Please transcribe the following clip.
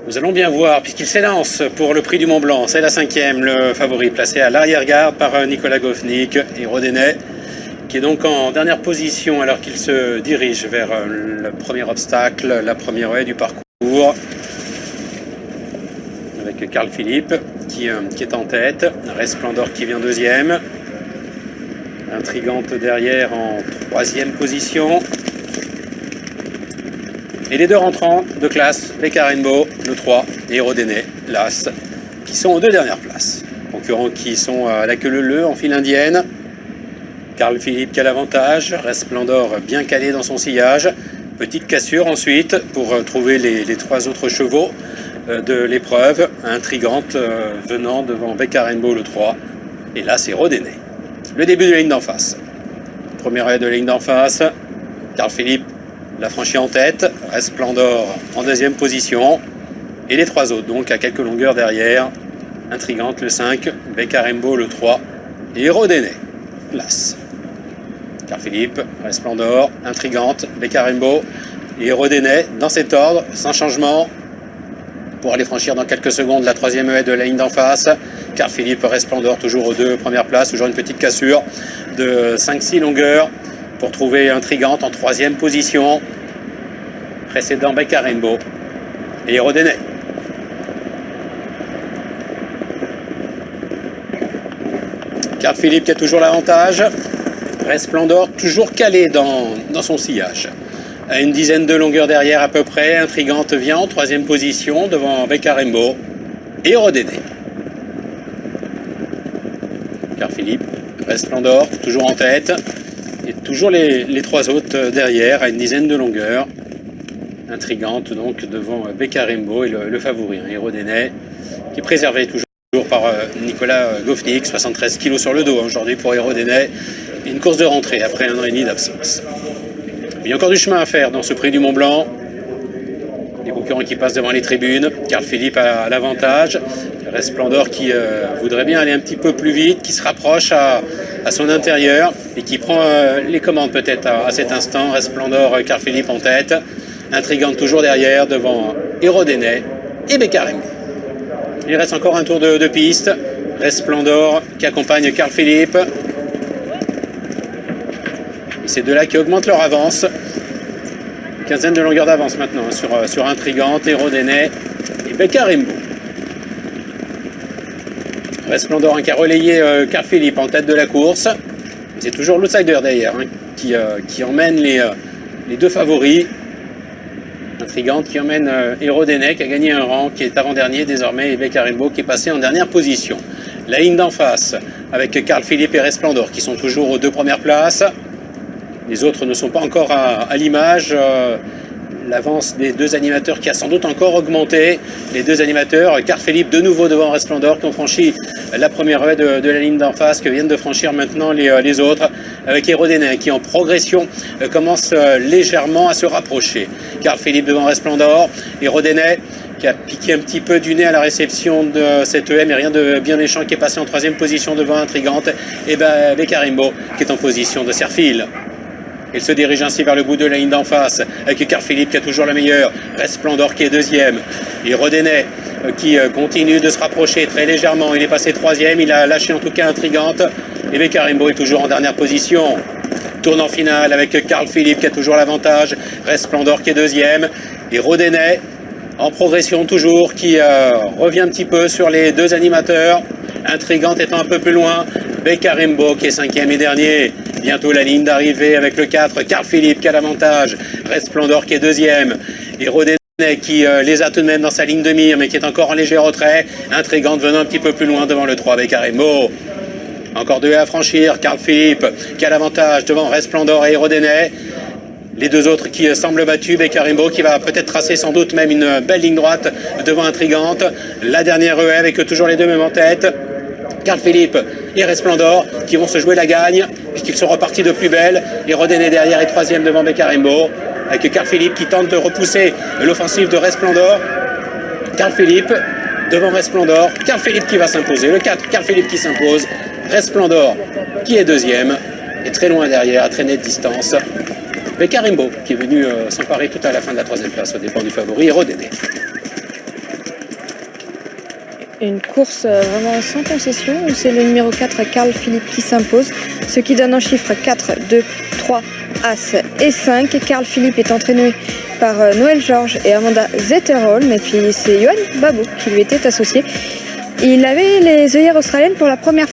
Nous allons bien voir, puisqu'il s'élance pour le prix du Mont Blanc. C'est la 5e, le favori placé à l'arrière-garde par Nicolas Goffnik et Rodénet, qui est donc en dernière position alors qu'il se dirige vers le premier obstacle, la première haie du parcours. Avec Carl Philippe qui est en tête, Resplendor qui vient deuxième, Intrigante derrière en troisième position. Et les deux rentrants de classe, Becca Rainbow, le 3, et Rodénet, l'As, qui sont aux deux dernières places. Concurrents qui sont à la queue leu en file indienne. Carl Philippe qui a l'avantage, Resplendor bien calé dans son sillage. Petite cassure ensuite pour trouver les trois autres chevaux de l'épreuve. Intrigante venant devant Becca Rainbow, le 3. Et là, c'est Rodénet. Le début de la ligne d'en face. Première haie de la ligne d'en face. Carl Philippe l'a franchi en tête, Resplendor en deuxième position, et les trois autres donc à quelques longueurs derrière, Intrigante le 5, Becca Rainbow le 3, et Rodénet, place. Carl Philippe, Resplendor, Intrigante, Becca Rainbow et Rodénet dans cet ordre, sans changement, pour aller franchir dans quelques secondes la troisième haie de la ligne d'en face. Carl Philippe, Resplendor toujours aux deux premières places, toujours une petite cassure de 5-6 longueurs, pour trouver Intrigante en troisième position, précédant Becca Rainbow et Rodénet. Carl Philippe qui a toujours l'avantage, Resplendor toujours calé dans son sillage. À une dizaine de longueurs derrière à peu près, Intrigante vient en troisième position devant Becca Rainbow et Rodénet. Carl Philippe, Resplendor toujours en tête. Et toujours les trois autres derrière, à une dizaine de longueurs. Intrigante donc devant Becca Rainbow et le favori, et Rodénet, qui est préservé toujours par Nicolas Goffnik, 73 kg sur le dos aujourd'hui pour Rodénet. Et une course de rentrée après 1 an et demi d'absence. Il y a encore du chemin à faire dans ce prix du Mont Blanc. Les concurrents qui passent devant les tribunes. Carl Philippe a l'avantage. Resplendor qui voudrait bien aller un petit peu plus vite, qui se rapproche à son intérieur et qui prend les commandes peut-être à cet instant. Resplendor, Carl Philippe en tête. Intrigante toujours derrière devant Rodénet et Becca Rainbow. Il reste encore un tour de piste. Resplendor qui accompagne Carl Philippe. Et ces deux-là qui augmentent leur avance. Une quinzaine de longueurs d'avance maintenant sur Intrigante et Rodénet et Becca Rainbow. Resplendor qui a relayé Carl Philippe en tête de la course. C'est toujours l'outsider derrière qui emmène les deux favoris. Intrigante qui emmène Rodénet qui a gagné un rang, qui est avant-dernier désormais, et Becca Rainbow qui est passé en dernière position. La ligne d'en face avec Carl Philippe et Resplendor qui sont toujours aux deux premières places. Les autres ne sont pas encore à l'image. L'avance des deux animateurs qui a sans doute encore augmenté. Les deux animateurs, Carl Philippe de nouveau devant Resplendor qui ont franchi la première haie de la ligne d'en face, que viennent de franchir maintenant les autres, avec Rodénet qui en progression commence légèrement à se rapprocher. Carl Philippe devant Resplendor et Rodénet qui a piqué un petit peu du nez à la réception de cette haie, mais rien de bien méchant, qui est passé en troisième position devant Intrigante, et Becca Rainbow qui est en position de serre-file. Il se dirige ainsi vers le bout de la ligne d'en face, avec Carl Philippe qui a toujours la meilleure, Resplendor qui est deuxième, et Rodénet qui continue de se rapprocher très légèrement. Il est passé troisième, il a lâché en tout cas Intrigante, et Becca Rainbow est toujours en dernière position. Tournant final avec Carl Philippe qui a toujours l'avantage, Resplendor qui est deuxième, et Rodénet en progression toujours, qui revient un petit peu sur les deux animateurs. Intrigante étant un peu plus loin, Becca Rainbow qui est cinquième et dernier. Bientôt la ligne d'arrivée avec le 4, Carl Philippe qui a l'avantage, Resplendor qui est deuxième, et Rodénet qui les a tout de même dans sa ligne de mire, mais qui est encore en léger retrait. Intrigante venant un petit peu plus loin devant le 3, Becca Rainbow. Encore deux à franchir, Carl Philippe qui a l'avantage devant Resplendor et Rodénet. Les deux autres qui semblent battus, Becca Rainbow qui va peut-être tracer sans doute même une belle ligne droite devant Intrigante. La dernière haie avec toujours les deux mêmes en tête. Carl Philippe et Resplendor qui vont se jouer la gagne puisqu'ils sont repartis de plus belle. Et Rodénet derrière est troisième devant Becca Rainbow, avec Carl Philippe qui tente de repousser l'offensive de Resplendor. Carl Philippe devant Resplendor, Carl Philippe qui va s'imposer, le 4, Carl Philippe qui s'impose, Resplendor qui est deuxième, et très loin derrière, à très nette distance, Becca Rainbow qui est venu s'emparer tout à la fin de la troisième place au départ du favori, et Rodénet. Une course vraiment sans concession où c'est le numéro 4 Carl Philippe qui s'impose, ce qui donne un chiffre 4, 2, 3, As et 5. Carl Philippe est entraîné par Noël Georges et Amanda Zetterholm, et puis c'est Johan Babot qui lui était associé. Il avait les œillères australiennes pour la première